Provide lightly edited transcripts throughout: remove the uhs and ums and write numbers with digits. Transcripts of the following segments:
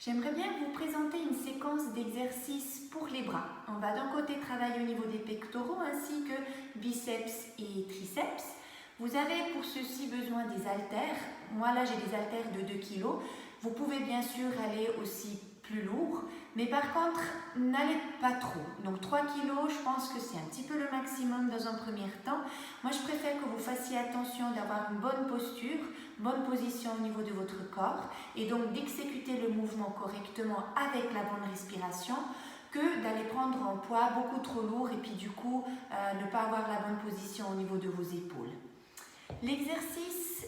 J'aimerais bien vous présenter une séquence d'exercices pour les bras. On va d'un côté travailler au niveau des pectoraux ainsi que biceps et triceps. Vous avez pour ceci besoin des haltères. Moi là j'ai des haltères de 2 kg. Vous pouvez bien sûr aller aussi plus lourd, mais par contre n'allez pas trop. Donc 3 kg, je pense que c'est un petit peu le maximum dans un premier temps. Moi je préfère que vous fassiez attention d'avoir une bonne posture, bonne position au niveau de votre corps et donc d'exécuter le mouvement correctement avec la bonne respiration que d'aller prendre un poids beaucoup trop lourd et puis du coup ne pas avoir la bonne position au niveau de vos épaules. L'exercice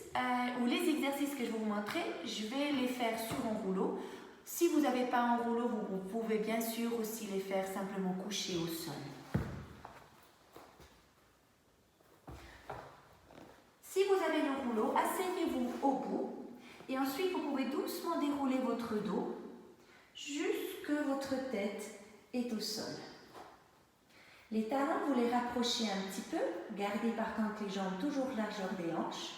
ou les exercices que je vais vous montrer, je vais les faire sur un rouleau. Si vous n'avez pas un rouleau, vous pouvez bien sûr aussi les faire simplement coucher au sol. Si vous avez le rouleau, asseyez-vous au bout et ensuite vous pouvez doucement dérouler votre dos jusque votre tête est au sol. Les talons, vous les rapprochez un petit peu, gardez par contre les jambes toujours largeur des hanches.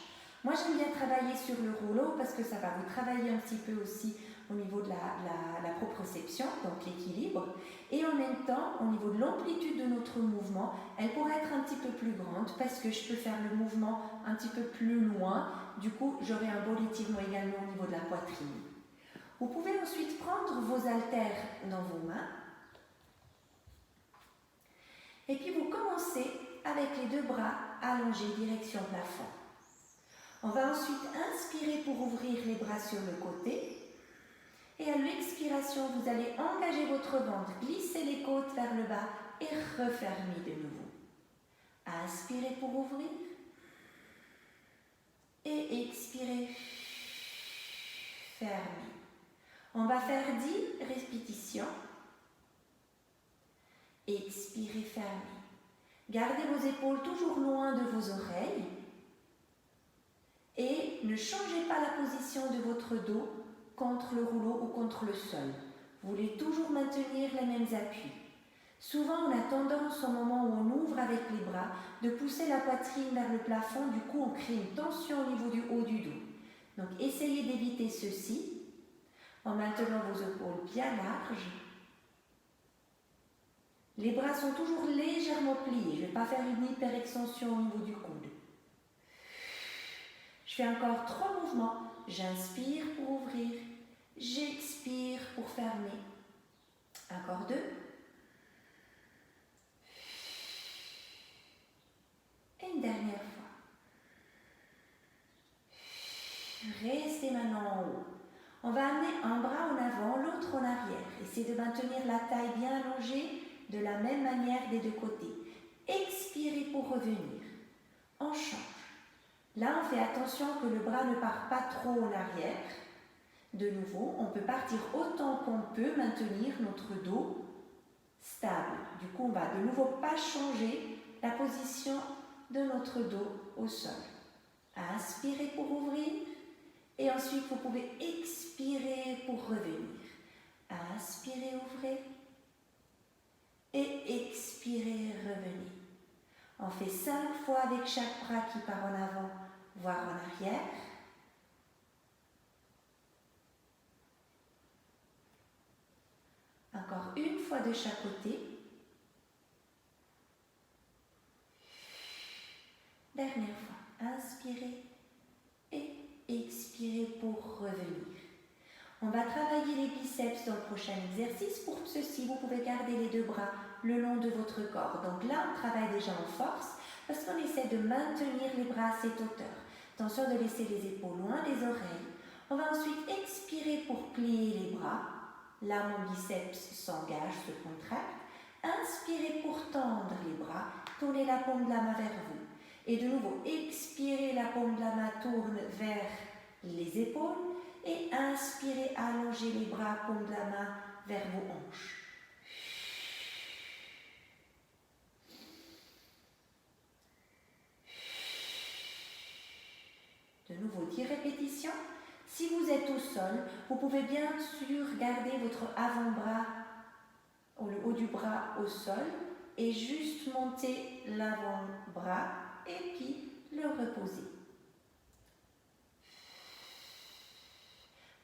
Moi j'aime bien travailler sur le rouleau parce que ça va vous travailler un petit peu aussi au niveau de la proprioception, donc l'équilibre, et en même temps, au niveau de l'amplitude de notre mouvement, elle pourrait être un petit peu plus grande parce que je peux faire le mouvement un petit peu plus loin, du coup j'aurai un bon étirement également au niveau de la poitrine. Vous pouvez ensuite prendre vos haltères dans vos mains, et puis vous commencez avec les deux bras allongés direction plafond. On va ensuite inspirer pour ouvrir les bras sur le côté. Et à l'expiration, vous allez engager votre ventre, glisser les côtes vers le bas et refermer de nouveau. Inspirez pour ouvrir. Et expirez. Fermez. On va faire 10 répétitions. Expirez, fermez. Gardez vos épaules toujours loin de vos oreilles. Et ne changez pas la position de votre dos contre le rouleau ou contre le sol. Vous voulez toujours maintenir les mêmes appuis. Souvent, on a tendance, au moment où on ouvre avec les bras, de pousser la poitrine vers le plafond. Du coup, on crée une tension au niveau du haut du dos. Donc, essayez d'éviter ceci en maintenant vos épaules bien larges. Les bras sont toujours légèrement pliés. Je ne vais pas faire une hyper-extension au niveau du coude. Je fais encore 3 mouvements. J'inspire pour ouvrir. J'expire pour fermer. Encore 2. Et une dernière fois. Restez maintenant en haut. On va amener un bras en avant, l'autre en arrière. Essayez de maintenir la taille bien allongée de la même manière des deux côtés. Expirez pour revenir. On change. Là, on fait attention que le bras ne part pas trop en arrière. De nouveau, on peut partir autant qu'on peut, maintenir notre dos stable. Du coup, on ne va de nouveau pas changer la position de notre dos au sol. Inspirez pour ouvrir et ensuite vous pouvez expirer pour revenir. Inspirez, ouvrez et expirez, revenez. On fait 5 fois avec chaque bras qui part en avant, voire en arrière. Encore une fois de chaque côté. Dernière fois, inspirez et expirez pour revenir. On va travailler les biceps dans le prochain exercice. Pour ceci, vous pouvez garder les deux bras le long de votre corps. Donc là, on travaille déjà en force parce qu'on essaie de maintenir les bras à cette hauteur. Attention de laisser les épaules loin des oreilles. On va ensuite expirer pour plier les bras. Là, mon biceps s'engage, se contracte. Inspirez pour tendre les bras. Tournez la paume de la main vers vous. Et de nouveau, expirez, la paume de la main tourne vers les épaules. Et inspirez, allongez les bras, paume de la main vers vos hanches. De nouveau, 10 répétitions. Si vous êtes au sol, vous pouvez bien sûr garder votre avant-bras, ou le haut du bras au sol, et juste monter l'avant-bras et puis le reposer.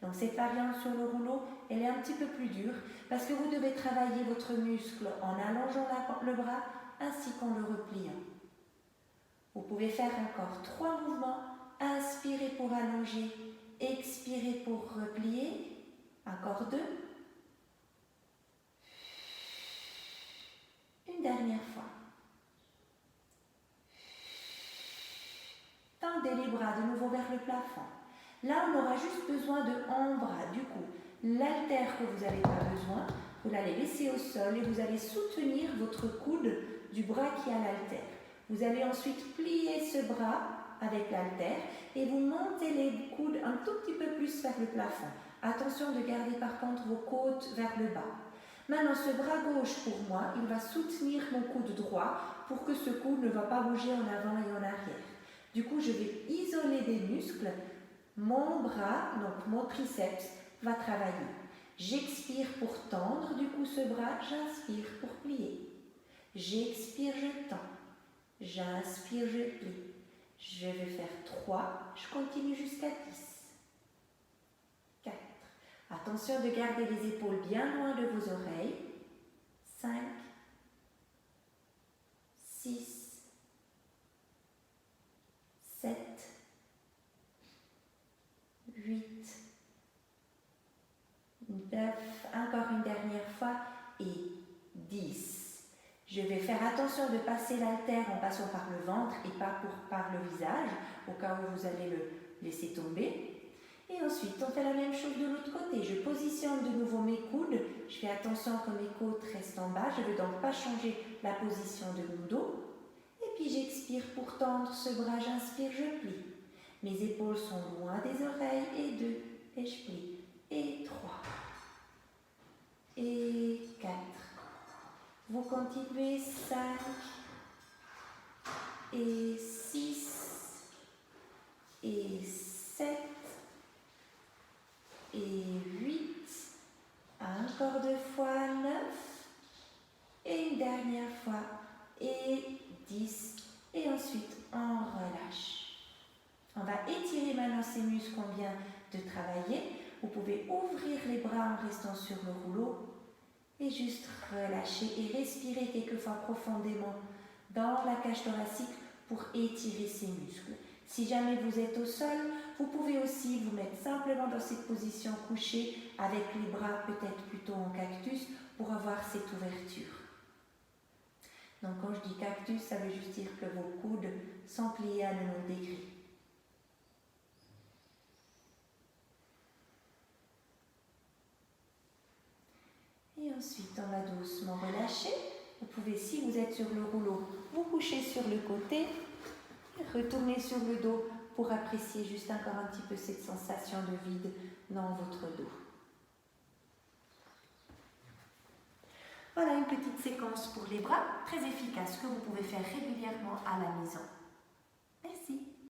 Donc cette variante sur le rouleau, elle est un petit peu plus dure parce que vous devez travailler votre muscle en allongeant le bras ainsi qu'en le repliant. Vous pouvez faire encore 3 mouvements. Inspirez pour allonger, expirez pour replier. Encore 2. Une dernière fois. Tendez les bras de nouveau vers le plafond. Là, on aura juste besoin de un bras. Du coup, l'haltère que vous n'avez pas besoin, vous l'allez laisser au sol et vous allez soutenir votre coude du bras qui a l'haltère. Vous allez ensuite plier ce bras avec l'haltère et vous montez les coudes un tout petit peu plus vers le plafond. Attention de garder par contre vos côtes vers le bas. Maintenant, ce bras gauche pour moi, il va soutenir mon coude droit pour que ce coude ne va pas bouger en avant et en arrière. Du coup, je vais isoler des muscles. Mon bras, donc mon triceps, va travailler. J'expire pour tendre, du coup ce bras, j'inspire pour plier. J'expire, je tends. J'inspire, je plie. Je vais faire 3, je continue jusqu'à 10. 4. Attention de garder les épaules bien loin de vos oreilles. 5. 6. 7. 8. 9. Encore une dernière fois. Et 10. Je vais faire attention de passer l'haltère en passant par le ventre et pas par le visage, au cas où vous allez le laisser tomber. Et ensuite, on fait la même chose de l'autre côté. Je positionne de nouveau mes coudes. Je fais attention que mes côtes restent en bas. Je ne vais donc pas changer la position de mon dos. Et puis j'expire pour tendre ce bras. J'inspire, je plie. Mes épaules sont loin des oreilles. Et 2. Et je plie. Et 3. Et 4. Vous continuez 5 et 6 et 7 et 8, encore 2 fois 9 et une dernière fois et 10 et ensuite on relâche. On va étirer maintenant ces muscles qu'on vient de travailler. Vous pouvez ouvrir les bras en restant sur le rouleau. Et juste relâcher et respirer quelquefois profondément dans la cage thoracique pour étirer ces muscles. Si jamais vous êtes au sol, vous pouvez aussi vous mettre simplement dans cette position couchée avec les bras peut-être plutôt en cactus pour avoir cette ouverture. Donc quand je dis cactus, ça veut juste dire que vos coudes sont pliés à 90 degrés. Et ensuite, on va doucement relâcher. Vous pouvez, si vous êtes sur le rouleau, vous coucher sur le côté et retourner sur le dos pour apprécier juste encore un petit peu cette sensation de vide dans votre dos. Voilà une petite séquence pour les bras, très efficace, que vous pouvez faire régulièrement à la maison.